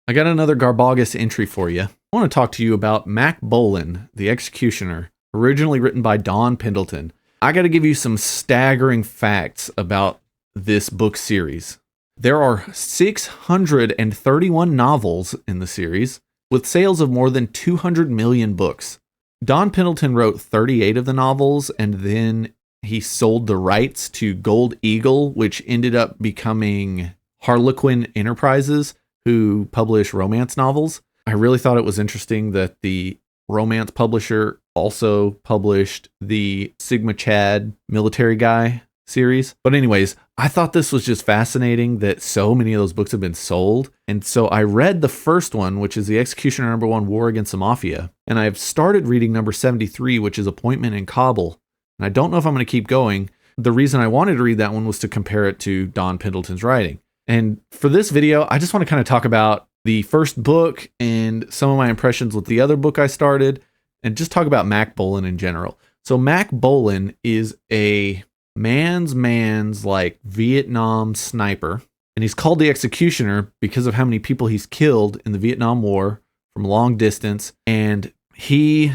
I got another Garbogus entry for you. I want to talk to you about Mack Bolan, the Executioner, originally written by Don Pendleton. I got to give you some staggering facts about this book series. There are 631 novels in the series, with sales of more than 200 million books. Don Pendleton wrote 38 of the novels, and then he sold the rights to Gold Eagle, which ended up becoming Harlequin Enterprises, who publish romance novels. I really thought it was interesting that the romance publisher also published the Sigma Chad military guy series. But anyways, I thought this was just fascinating that so many of those books have been sold. And so I read the first one, which is the Executioner #1 War Against the Mafia. And I've started reading number 73, which is Appointment in Kabul. And I don't know if I'm going to keep going. The reason I wanted to read that one was to compare it to Don Pendleton's writing. And for this video, I just want to kind of talk about the first book and some of my impressions with the other book I started, and just talk about Mack Bolan in general. So Mack Bolan is a man's like Vietnam sniper, and he's called the Executioner because of how many people he's killed in the Vietnam War from long distance. And he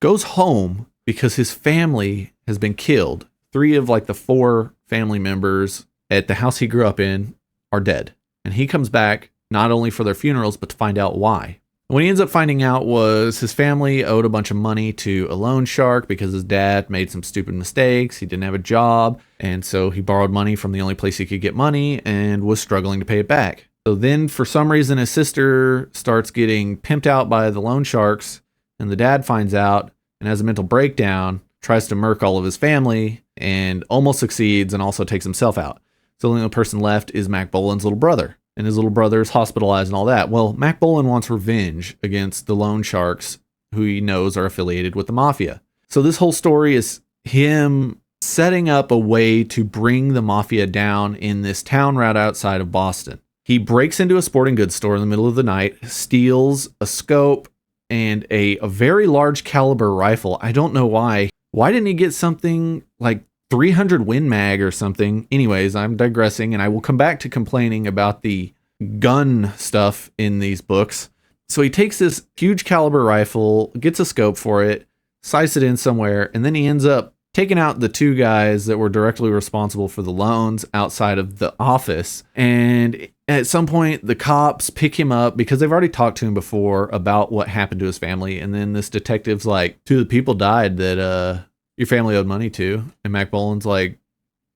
goes home because his family has been killed. 3 of like the 4 family members at the house he grew up in are dead. And he comes back not only for their funerals, but to find out why. What he ends up finding out was his family owed a bunch of money to a loan shark because his dad made some stupid mistakes. He didn't have a job, and so he borrowed money from the only place he could get money and was struggling to pay it back. So then for some reason his sister starts getting pimped out by the loan sharks, and the dad finds out and has a mental breakdown, tries to murk all of his family, and almost succeeds and also takes himself out. So the only person left is Mack Bolan's little brother. And his little brother is hospitalized and all that. Well, Mack Bolan wants revenge against the loan sharks who he knows are affiliated with the Mafia. So this whole story is him setting up a way to bring the Mafia down in this town right outside of Boston. He breaks into a sporting goods store in the middle of the night, steals a scope and a very large caliber rifle. I don't know why. Why didn't he get something like 300 Win Mag or something? Anyways, I'm digressing, and I will come back to complaining about the gun stuff in these books. So he takes this huge caliber rifle, gets a scope for it, sights it in somewhere, and then he ends up taking out the 2 guys that were directly responsible for the loans outside of the office. And at some point, the cops pick him up because they've already talked to him before about what happened to his family. And then this detective's like, 2 of the people died that, your family owed money to. And Mack Bolan's like,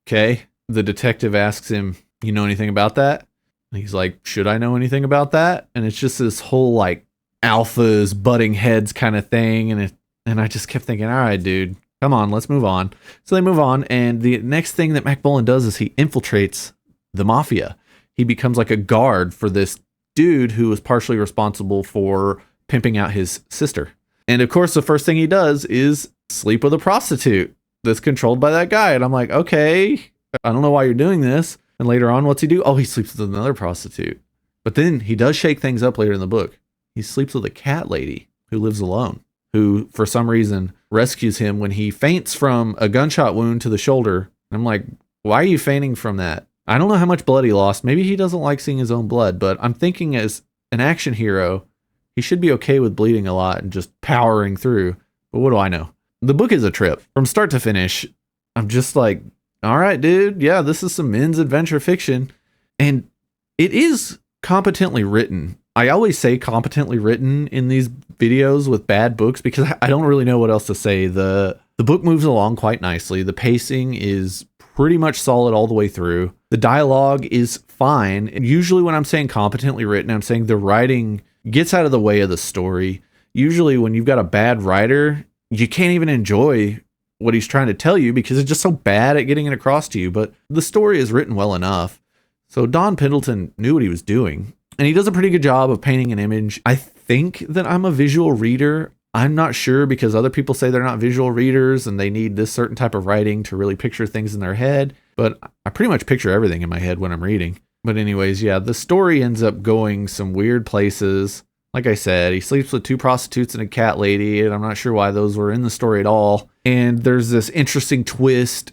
okay. The detective asks him, you know anything about that? And he's like, should I know anything about that? And it's just this whole like alphas butting heads kind of thing. And I just kept thinking, all right, dude, come on, let's move on. So they move on. And the next thing that Mack Bolan does is he infiltrates the Mafia. He becomes like a guard for this dude who was partially responsible for pimping out his sister. And of course, the first thing he does is sleep with a prostitute that's controlled by that guy. And I'm like, okay, I don't know why you're doing this. And later on, what's he do? Oh, he sleeps with another prostitute. But then he does shake things up later in the book. He sleeps with a cat lady who lives alone, who for some reason rescues him when he faints from a gunshot wound to the shoulder. And I'm like, why are you fainting from that? I don't know how much blood he lost. Maybe he doesn't like seeing his own blood, but I'm thinking as an action hero, he should be okay with bleeding a lot and just powering through. But what do I know? The book is a trip from start to finish. I'm just like, all right, dude. Yeah, this is some men's adventure fiction. And it is competently written. I always say competently written in these videos with bad books because I don't really know what else to say. The book moves along quite nicely. The pacing is pretty much solid all the way through. The dialogue is fine. And usually when I'm saying competently written, I'm saying the writing gets out of the way of the story. Usually when you've got a bad writer, you can't even enjoy what he's trying to tell you because it's just so bad at getting it across to you. But the story is written well enough. So Don Pendleton knew what he was doing, and he does a pretty good job of painting an image. I think that I'm a visual reader. I'm not sure because other people say they're not visual readers and they need this certain type of writing to really picture things in their head. But I pretty much picture everything in my head when I'm reading. But anyways, yeah, the story ends up going some weird places. Like I said, he sleeps with 2 prostitutes and a cat lady, and I'm not sure why those were in the story at all. And there's this interesting twist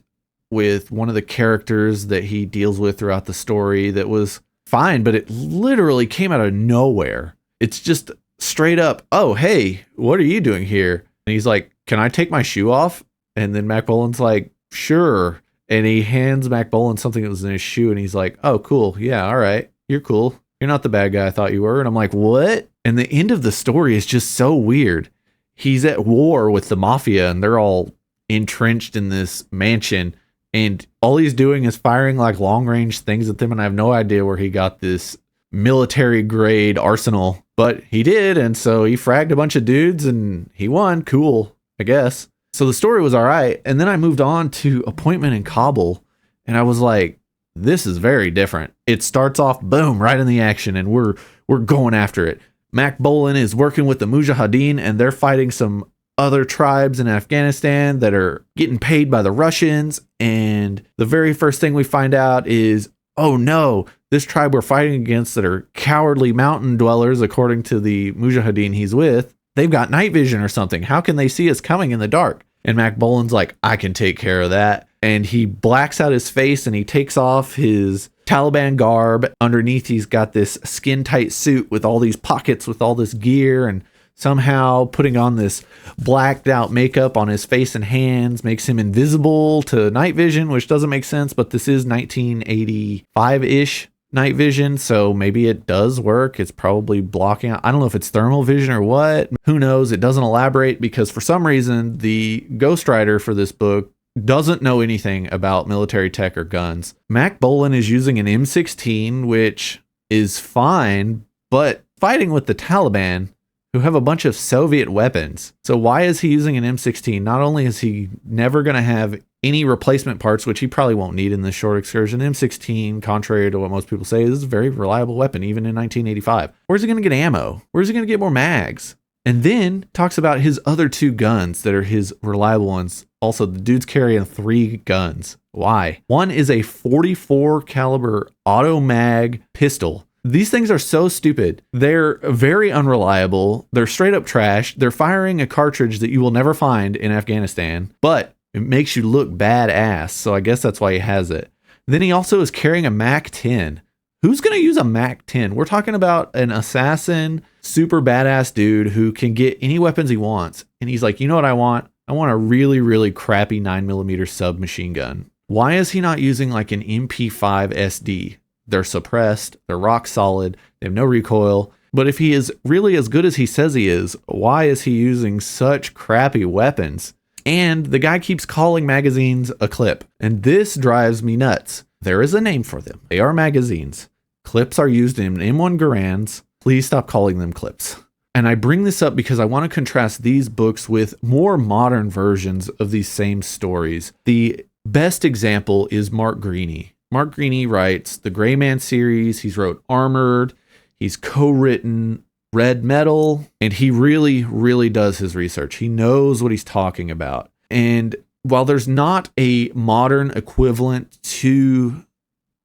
with one of the characters that he deals with throughout the story that was fine, but it literally came out of nowhere. It's just straight up, oh, hey, what are you doing here? And he's like, can I take my shoe off? And then Mack Bolan's like, sure. And he hands Mack Bolan something that was in his shoe. And he's like, oh, cool. Yeah, all right. You're cool. You're not the bad guy I thought you were. And I'm like, what? And the end of the story is just so weird. He's at war with the Mafia and they're all entrenched in this mansion. And all he's doing is firing like long range things at them. And I have no idea where he got this military grade arsenal, but he did. And so he fragged a bunch of dudes and he won. Cool, I guess. So the story was all right. And then I moved on to Appointment in Kabul. And I was like, this is very different. It starts off, boom, right in the action. And we're going after it. Mack Bolan is working with the Mujahideen and they're fighting some other tribes in Afghanistan that are getting paid by the Russians. And the very first thing we find out is, oh no, this tribe we're fighting against that are cowardly mountain dwellers, according to the Mujahideen he's with, they've got night vision or something. How can they see us coming in the dark? And Mack Bolan's like, I can take care of that. And he blacks out his face and he takes off his Taliban garb. Underneath, he's got this skin tight suit with all these pockets with all this gear, and somehow putting on this blacked out makeup on his face and hands makes him invisible to night vision, which doesn't make sense, but this is 1985-ish night vision, so maybe it does work. It's probably blocking out. I don't know if it's thermal vision or what. Who knows? It doesn't elaborate because for some reason the ghostwriter for this book doesn't know anything about military tech or guns. Mack Bolan is using an M16, which is fine, but fighting with the Taliban, who have a bunch of Soviet weapons. So why is he using an M16? Not only is he never going to have any replacement parts, which he probably won't need in this short excursion, M16, contrary to what most people say, is a very reliable weapon, even in 1985. Where's he going to get ammo? Where's he going to get more mags? And then talks about his other two guns that are his reliable ones. Also, the dude's carrying 3 guns. Why? One is a 44 caliber auto mag pistol. These things are so stupid. They're very unreliable. They're straight up trash. They're firing a cartridge that you will never find in Afghanistan, but it makes you look badass. So I guess that's why he has it. Then he also is carrying a Mac 10. Who's going to use a Mac 10? We're talking about an assassin, super badass dude who can get any weapons he wants. And he's like, you know what I want? I want a really, really crappy 9mm submachine gun. Why is he not using like an MP5 SD? They're suppressed, they're rock solid, they have no recoil. But if he is really as good as he says he is, why is he using such crappy weapons? And the guy keeps calling magazines a clip. And this drives me nuts. There is a name for them. They are magazines. Clips are used in M1 Garands. Please stop calling them clips. And I bring this up because I want to contrast these books with more modern versions of these same stories. The best example is Mark Greaney. Mark Greaney writes the Gray Man series. He's wrote Armored. He's co-written Red Metal. And he really, really does his research. He knows what he's talking about. And while there's not a modern equivalent to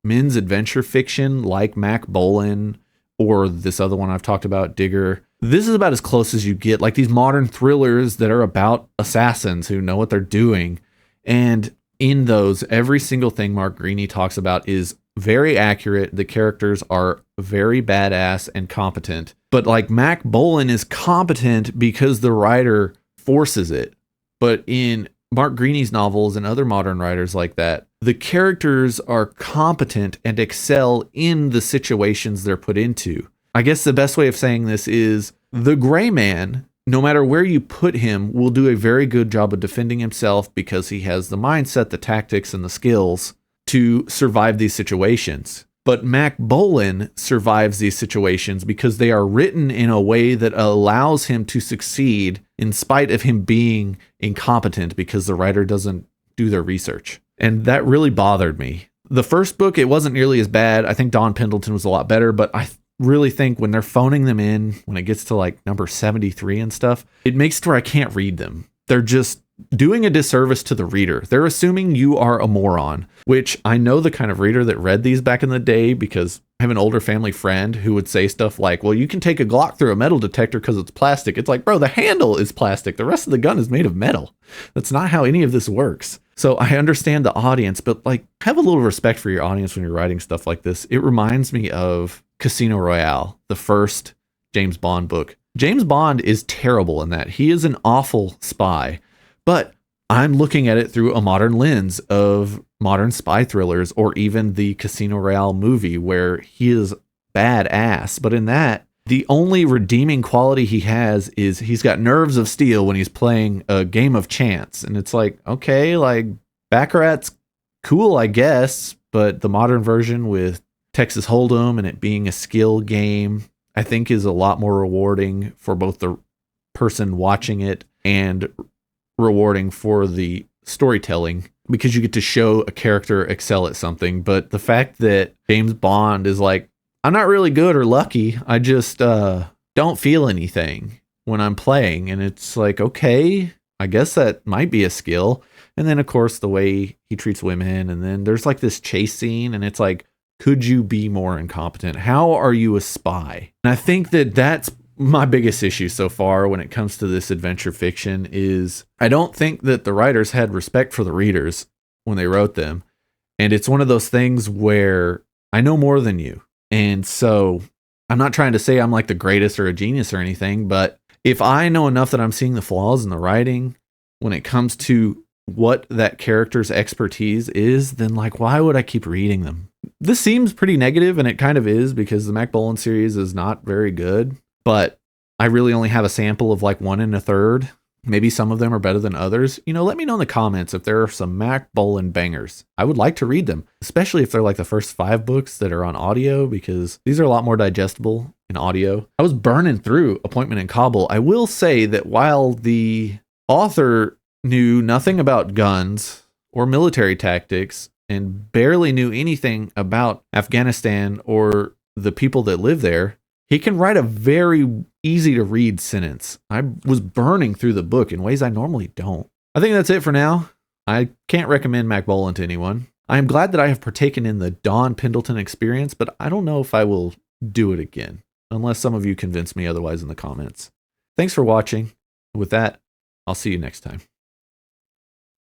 men's adventure fiction like Mack Bolan or this other one I've talked about, Digger, this is about as close as you get, like these modern thrillers that are about assassins who know what they're doing. And in those, every single thing Mark Greaney talks about is very accurate. The characters are very badass and competent. But like Mack Bolan is competent because the writer forces it. But in Mark Greaney's novels and other modern writers like that, the characters are competent and excel in the situations they're put into. I guess the best way of saying this is the Gray Man, no matter where you put him, will do a very good job of defending himself because he has the mindset, the tactics, and the skills to survive these situations. But Mack Bolan survives these situations because they are written in a way that allows him to succeed in spite of him being incompetent because the writer doesn't do their research. And that really bothered me. The first book, it wasn't nearly as bad. I think Don Pendleton was a lot better, but I really think when they're phoning them in, when it gets to like number 73 and stuff, it makes it where I can't read them. They're just doing a disservice to the reader. They're assuming you are a moron, which I know the kind of reader that read these back in the day because I have an older family friend who would say stuff like, well, you can take a Glock through a metal detector because it's plastic. It's like, bro, the handle is plastic. The rest of the gun is made of metal. That's not how any of this works. So I understand the audience, but like have a little respect for your audience when you're writing stuff like this. It reminds me of Casino Royale, the first James Bond book. James Bond is terrible in that. He is an awful spy, but I'm looking at it through a modern lens of modern spy thrillers, or even the Casino Royale movie where he is badass. But in that, the only redeeming quality he has is he's got nerves of steel when he's playing a game of chance. And it's like, okay, like Baccarat's cool, I guess, but the modern version with Texas Hold'em and it being a skill game, I think is a lot more rewarding for both the person watching it and rewarding for the storytelling, because you get to show a character excel at something. But the fact that James Bond is like, I'm not really good or lucky, I just don't feel anything when I'm playing. And it's like, okay, I guess that might be a skill. And then, of course, the way he treats women. And then there's like this chase scene. And it's like, could you be more incompetent? How are you a spy? And I think that that's my biggest issue so far when it comes to this adventure fiction is I don't think that the writers had respect for the readers when they wrote them. And it's one of those things where I know more than you. And so I'm not trying to say I'm like the greatest or a genius or anything, but if I know enough that I'm seeing the flaws in the writing when it comes to what that character's expertise is, then like, why would I keep reading them? This seems pretty negative, and it kind of is, because the Mack Bolan series is not very good, but I really only have a sample of like 1 1/3. Maybe some of them are better than others. You know, let me know in the comments if there are some Mack Bolan bangers. I would like to read them, especially if they're like the first 5 books that are on audio, because these are a lot more digestible in audio. I was burning through Appointment in Kabul. I will say that while the author knew nothing about guns or military tactics and barely knew anything about Afghanistan or the people that live there, he can write a very easy to read sentence. I was burning through the book in ways I normally don't. I think that's it for now. I can't recommend Mack Bolan to anyone. I am glad that I have partaken in the Don Pendleton experience, but I don't know if I will do it again, unless some of you convince me otherwise in the comments. Thanks for watching. With that, I'll see you next time.